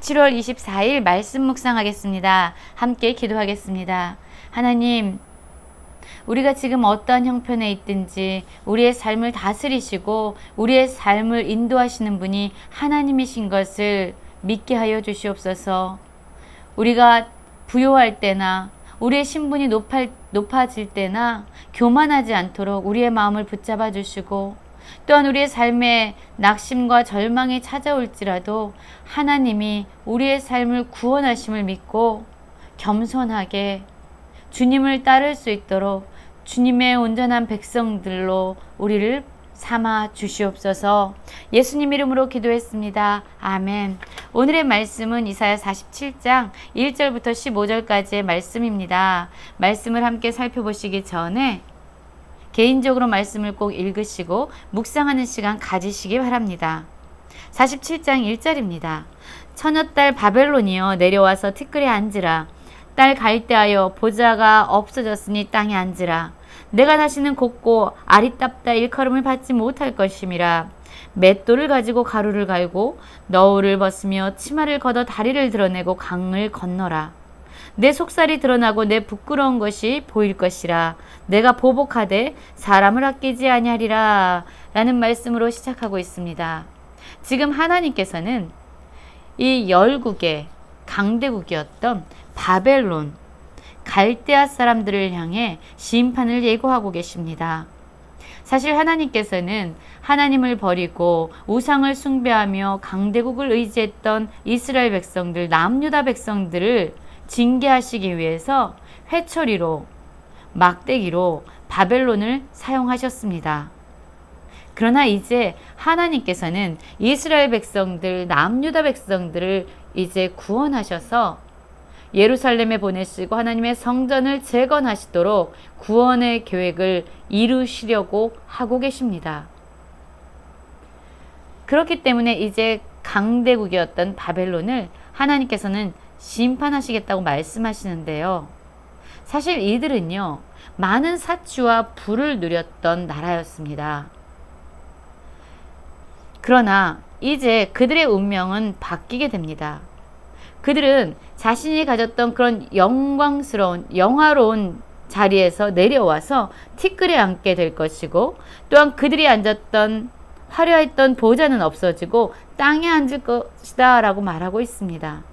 7월 24일 말씀 묵상하겠습니다. 함께 기도하겠습니다. 하나님, 우리가 지금 어떠한 형편에 있든지 우리의 삶을 다스리시고 우리의 삶을 인도하시는 분이 하나님이신 것을 믿게 하여 주시옵소서. 우리가 부요할 때나 우리의 신분이 높아질 때나 교만하지 않도록 우리의 마음을 붙잡아 주시고, 또한 우리의 삶에 낙심과 절망이 찾아올지라도 하나님이 우리의 삶을 구원하심을 믿고 겸손하게 주님을 따를 수 있도록 주님의 온전한 백성들로 우리를 삼아 주시옵소서. 예수님 이름으로 기도했습니다. 아멘. 오늘의 말씀은 이사야 47장 1절부터 15절까지의 말씀입니다. 말씀을 함께 살펴보시기 전에 개인적으로 말씀을 꼭 읽으시고 묵상하는 시간 가지시기 바랍니다. 47장 1절입니다. 처녀딸 바벨론이여 내려와서 티끌에 앉으라. 딸 갈대하여 보좌가 없어졌으니 땅에 앉으라. 내가 다시는 곱고 아리따다 일컬음을 받지 못할 것임이라. 맷돌을 가지고 가루를 갈고 너울을 벗으며 치마를 걷어 다리를 드러내고 강을 건너라. 내 속살이 드러나고 내 부끄러운 것이 보일 것이라. 내가 보복하되 사람을 아끼지 아니하리라. 라는 말씀으로 시작하고 있습니다. 지금 하나님께서는 이 열국의 강대국이었던 바벨론, 갈대아 사람들을 향해 심판을 예고하고 계십니다. 사실 하나님께서는 하나님을 버리고 우상을 숭배하며 강대국을 의지했던 이스라엘 백성들, 남유다 백성들을 징계하시기 위해서 회초리로, 막대기로 바벨론을 사용하셨습니다. 그러나 이제 하나님께서는 이스라엘 백성들, 남유다 백성들을 이제 구원하셔서 예루살렘에 보내시고 하나님의 성전을 재건하시도록 구원의 계획을 이루시려고 하고 계십니다. 그렇기 때문에 이제 강대국이었던 바벨론을 하나님께서는 심판하시겠다고 말씀하시는데요. 사실 이들은요, 많은 사치와 부를 누렸던 나라였습니다. 그러나 이제 그들의 운명은 바뀌게 됩니다. 그들은 자신이 가졌던 그런 영광스러운, 영화로운 자리에서 내려와서 티끌에 앉게 될 것이고, 또한 그들이 앉았던 화려했던 보좌는 없어지고 땅에 앉을 것이다 라고 말하고 있습니다.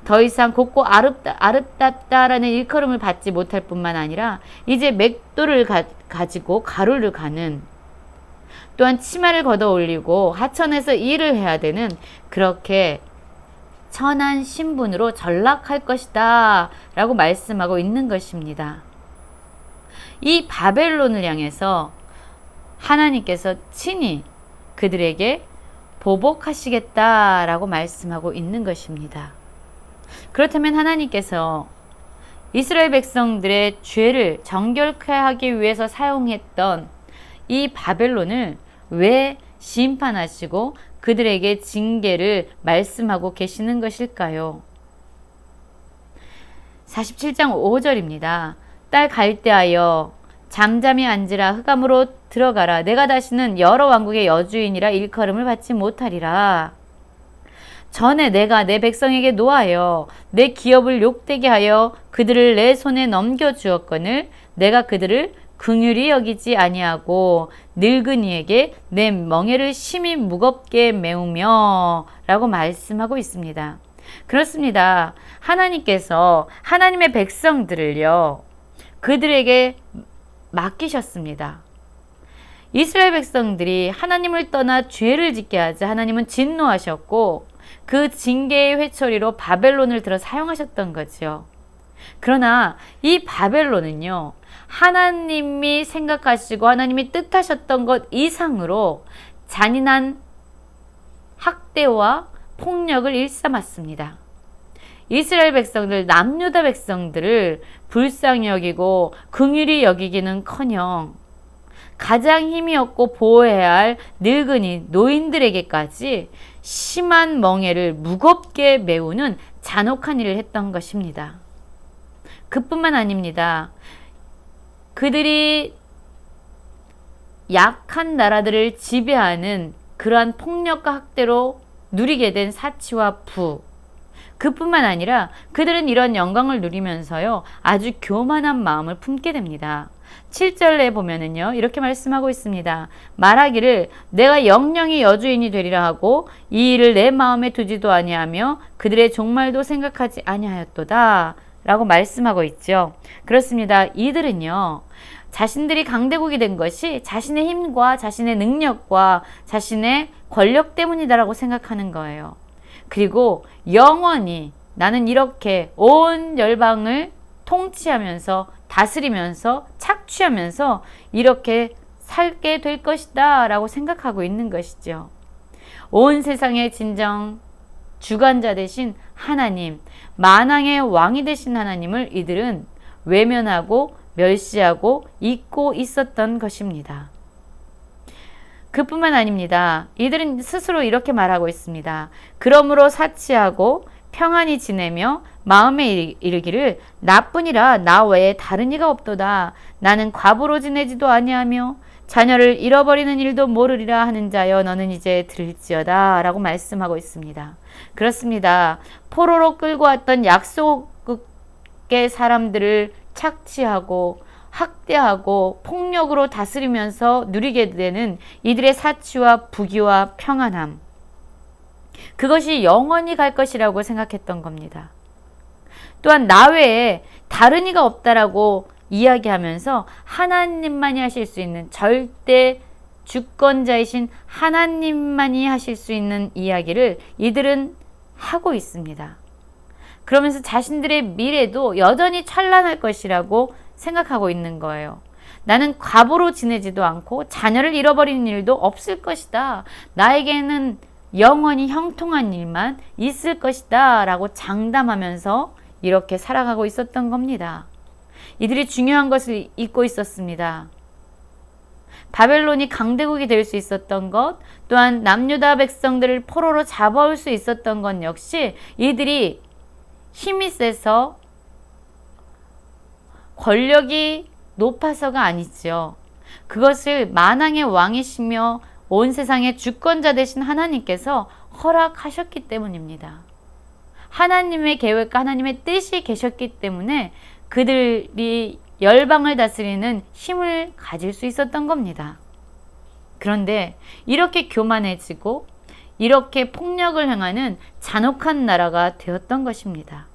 더 이상 곱고 아름답다라는 일컬음을 받지 못할 뿐만 아니라 이제 맷돌을 가지고 가루를 가는, 또한 치마를 걷어 올리고 하천에서 일을 해야 되는 그렇게 천한 신분으로 전락할 것이다 라고 말씀하고 있는 것입니다. 이 바벨론을 향해서 하나님께서 친히 그들에게 보복하시겠다라고 말씀하고 있는 것입니다. 그렇다면 하나님께서 이스라엘 백성들의 죄를 정결케 하기 위해서 사용했던 이 바벨론을 왜 심판하시고 그들에게 징계를 말씀하고 계시는 것일까요? 47장 5절입니다. 딸 갈대하여 잠잠히 앉으라. 흑암으로 들어가라. 내가 다시는 여러 왕국의 여주인이라 일컬음을 받지 못하리라. 전에 내가 내 백성에게 노하여 내 기업을 욕되게 하여 그들을 내 손에 넘겨주었거늘 내가 그들을 긍휼히 여기지 아니하고 늙은이에게 내 멍에를 심히 무겁게 메우며 라고 말씀하고 있습니다. 그렇습니다. 하나님께서 하나님의 백성들을요, 그들에게 맡기셨습니다. 이스라엘 백성들이 하나님을 떠나 죄를 짓게 하자 하나님은 진노하셨고 그 징계의 회초리로 바벨론을 들어 사용하셨던 거죠. 그러나 이 바벨론은요, 하나님이 생각하시고 하나님이 뜻하셨던 것 이상으로 잔인한 학대와 폭력을 일삼았습니다. 이스라엘 백성들, 남유다 백성들을 불쌍히 여기고 긍휼히 여기기는커녕 가장 힘이 없고 보호해야 할 늙은이, 노인들에게까지 심한 멍에를 무겁게 메우는 잔혹한 일을 했던 것입니다. 그뿐만 아닙니다. 그들이 약한 나라들을 지배하는 그러한 폭력과 학대로 누리게 된 사치와 부, 그뿐만 아니라 그들은 이런 영광을 누리면서요, 아주 교만한 마음을 품게 됩니다. 7절에 보면은요, 이렇게 말씀하고 있습니다. 말하기를 내가 영영이 여주인이 되리라 하고 이 일을 내 마음에 두지도 아니하며 그들의 종말도 생각하지 아니하였도다 라고 말씀하고 있죠. 그렇습니다. 이들은요, 자신들이 강대국이 된 것이 자신의 힘과 자신의 능력과 자신의 권력 때문이다라고 생각하는 거예요. 그리고 영원히 나는 이렇게 온 열방을 통치하면서 다스리면서 착취하면서 이렇게 살게 될 것이다 라고 생각하고 있는 것이죠. 온 세상의 진정 주관자 되신 하나님, 만왕의 왕이 되신 하나님을 이들은 외면하고 멸시하고 잊고 있었던 것입니다. 그뿐만 아닙니다. 이들은 스스로 이렇게 말하고 있습니다. 그러므로 사치하고 평안히 지내며 마음에 이르기를 나뿐이라 나 외에 다른 이가 없도다. 나는 과부로 지내지도 아니하며 자녀를 잃어버리는 일도 모르리라 하는 자여 너는 이제 들을지어다 라고 말씀하고 있습니다. 그렇습니다. 포로로 끌고 왔던 약속의 사람들을 착취하고 학대하고 폭력으로 다스리면서 누리게 되는 이들의 사치와 부귀와 평안함, 그것이 영원히 갈 것이라고 생각했던 겁니다. 또한 나 외에 다른 이가 없다라고 이야기하면서 하나님만이 하실 수 있는, 절대 주권자이신 하나님만이 하실 수 있는 이야기를 이들은 하고 있습니다. 그러면서 자신들의 미래도 여전히 찬란할 것이라고 생각하고 있는 거예요. 나는 과부로 지내지도 않고 자녀를 잃어버리는 일도 없을 것이다. 나에게는 영원히 형통한 일만 있을 것이다 라고 장담하면서 이렇게 살아가고 있었던 겁니다. 이들이 중요한 것을 잊고 있었습니다. 바벨론이 강대국이 될 수 있었던 것, 또한 남유다 백성들을 포로로 잡아올 수 있었던 것 역시 이들이 힘이 세서 권력이 높아서가 아니죠. 그것을 만왕의 왕이시며 온 세상의 주권자 되신 하나님께서 허락하셨기 때문입니다. 하나님의 계획과 하나님의 뜻이 계셨기 때문에 그들이 열방을 다스리는 힘을 가질 수 있었던 겁니다. 그런데 이렇게 교만해지고 이렇게 폭력을 행하는 잔혹한 나라가 되었던 것입니다.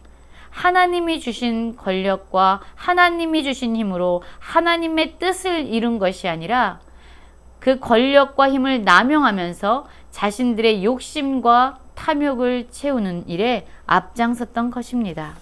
하나님이 주신 권력과 하나님이 주신 힘으로 하나님의 뜻을 이룬 것이 아니라 그 권력과 힘을 남용하면서 자신들의 욕심과 탐욕을 채우는 일에 앞장섰던 것입니다.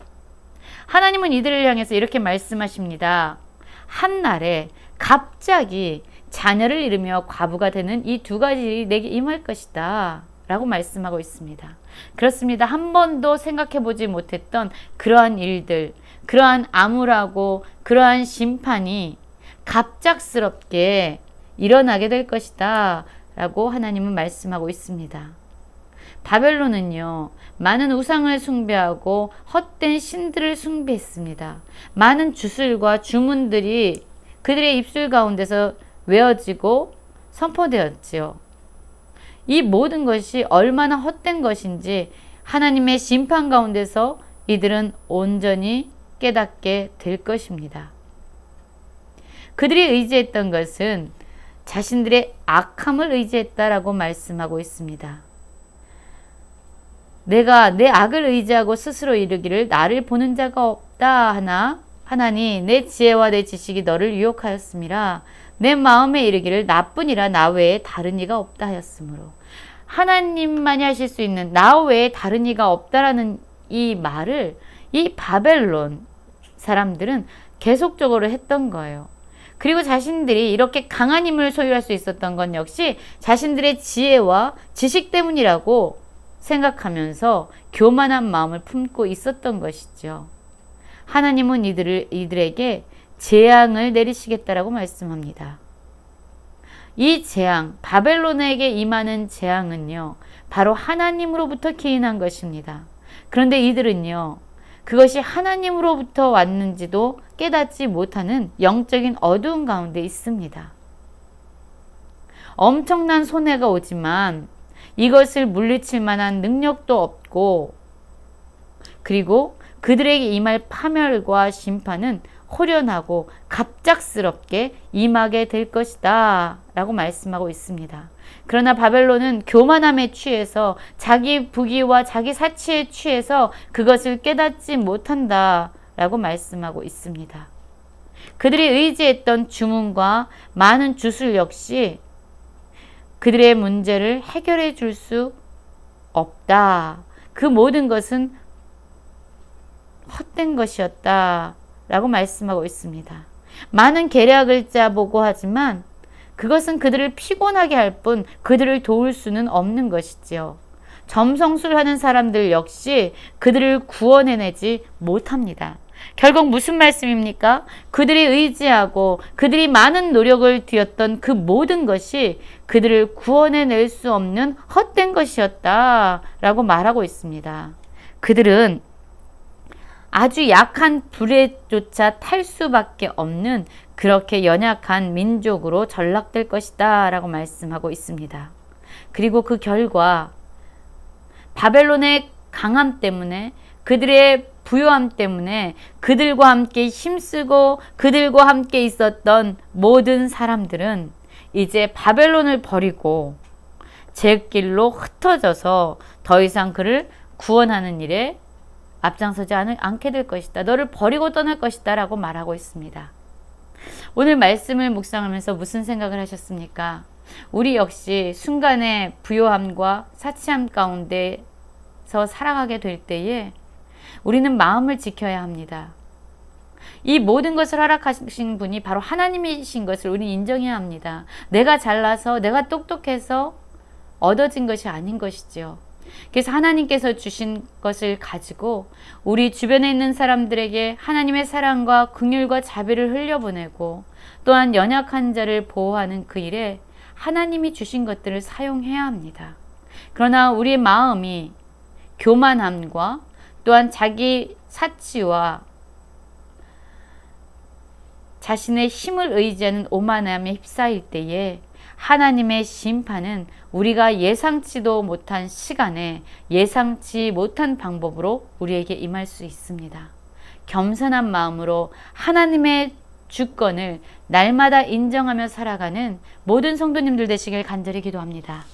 하나님은 이들을 향해서 이렇게 말씀하십니다. 한날에 갑자기 자녀를 잃으며 과부가 되는 이 두 가지 일이 내게 임할 것이다 라고 말씀하고 있습니다. 그렇습니다. 한 번도 생각해 보지 못했던 그러한 일들, 그러한 암울하고 그러한 심판이 갑작스럽게 일어나게 될 것이다 라고 하나님은 말씀하고 있습니다. 바벨론은요, 많은 우상을 숭배하고 헛된 신들을 숭배했습니다. 많은 주술과 주문들이 그들의 입술 가운데서 외워지고 선포되었지요. 이 모든 것이 얼마나 헛된 것인지 하나님의 심판 가운데서 이들은 온전히 깨닫게 될 것입니다. 그들이 의지했던 것은 자신들의 악함을 의지했다라고 말씀하고 있습니다. 내가 내 악을 의지하고 스스로 이르기를 나를 보는 자가 없다 하나니 내 지혜와 내 지식이 너를 유혹하였음이라. 내 마음에 이르기를 나뿐이라 나 외에 다른 이가 없다 하였으므로. 하나님만이 하실 수 있는 나 외에 다른 이가 없다라는 이 말을 이 바벨론 사람들은 계속적으로 했던 거예요. 그리고 자신들이 이렇게 강한 힘을 소유할 수 있었던 건 역시 자신들의 지혜와 지식 때문이라고 생각하면서 교만한 마음을 품고 있었던 것이죠. 하나님은 이들에게 재앙을 내리시겠다라고 말씀합니다. 이 재앙, 바벨론에게 임하는 재앙은요, 바로 하나님으로부터 기인한 것입니다. 그런데 이들은요, 그것이 하나님으로부터 왔는지도 깨닫지 못하는 영적인 어두운 가운데 있습니다. 엄청난 손해가 오지만 이것을 물리칠 만한 능력도 없고 그리고 그들에게 임할 파멸과 심판은 호련하고 갑작스럽게 임하게 될 것이다 라고 말씀하고 있습니다. 그러나 바벨론은 교만함에 취해서 자기 부귀와 자기 사치에 취해서 그것을 깨닫지 못한다 라고 말씀하고 있습니다. 그들이 의지했던 주문과 많은 주술 역시 그들의 문제를 해결해 줄 수 없다. 그 모든 것은 헛된 것이었다 라고 말씀하고 있습니다. 많은 계략을 짜보고 하지만 그것은 그들을 피곤하게 할 뿐 그들을 도울 수는 없는 것이지요. 점성술하는 사람들 역시 그들을 구원해내지 못합니다. 결국 무슨 말씀입니까? 그들이 의지하고 그들이 많은 노력을 들였던 그 모든 것이 그들을 구원해낼 수 없는 헛된 것이었다 라고 말하고 있습니다. 그들은 아주 약한 불에조차 탈 수밖에 없는 그렇게 연약한 민족으로 전락될 것이다 라고 말씀하고 있습니다. 그리고 그 결과 바벨론의 강함 때문에, 그들의 부요함 때문에 그들과 함께 힘쓰고 그들과 함께 있었던 모든 사람들은 이제 바벨론을 버리고 제 길로 흩어져서 더 이상 그를 구원하는 일에 앞장서지 않게 될 것이다. 너를 버리고 떠날 것이다 라고 말하고 있습니다. 오늘 말씀을 묵상하면서 무슨 생각을 하셨습니까? 우리 역시 순간의 부요함과 사치함 가운데서 살아가게 될 때에 우리는 마음을 지켜야 합니다. 이 모든 것을 허락하신 분이 바로 하나님이신 것을 우리는 인정해야 합니다. 내가 잘나서 내가 똑똑해서 얻어진 것이 아닌 것이지요. 그래서 하나님께서 주신 것을 가지고 우리 주변에 있는 사람들에게 하나님의 사랑과 긍휼과 자비를 흘려보내고 또한 연약한 자를 보호하는 그 일에 하나님이 주신 것들을 사용해야 합니다. 그러나 우리의 마음이 교만함과 또한 자기 사치와 자신의 힘을 의지하는 오만함에 휩싸일 때에 하나님의 심판은 우리가 예상치도 못한 시간에 예상치 못한 방법으로 우리에게 임할 수 있습니다. 겸손한 마음으로 하나님의 주권을 날마다 인정하며 살아가는 모든 성도님들 되시길 간절히 기도합니다.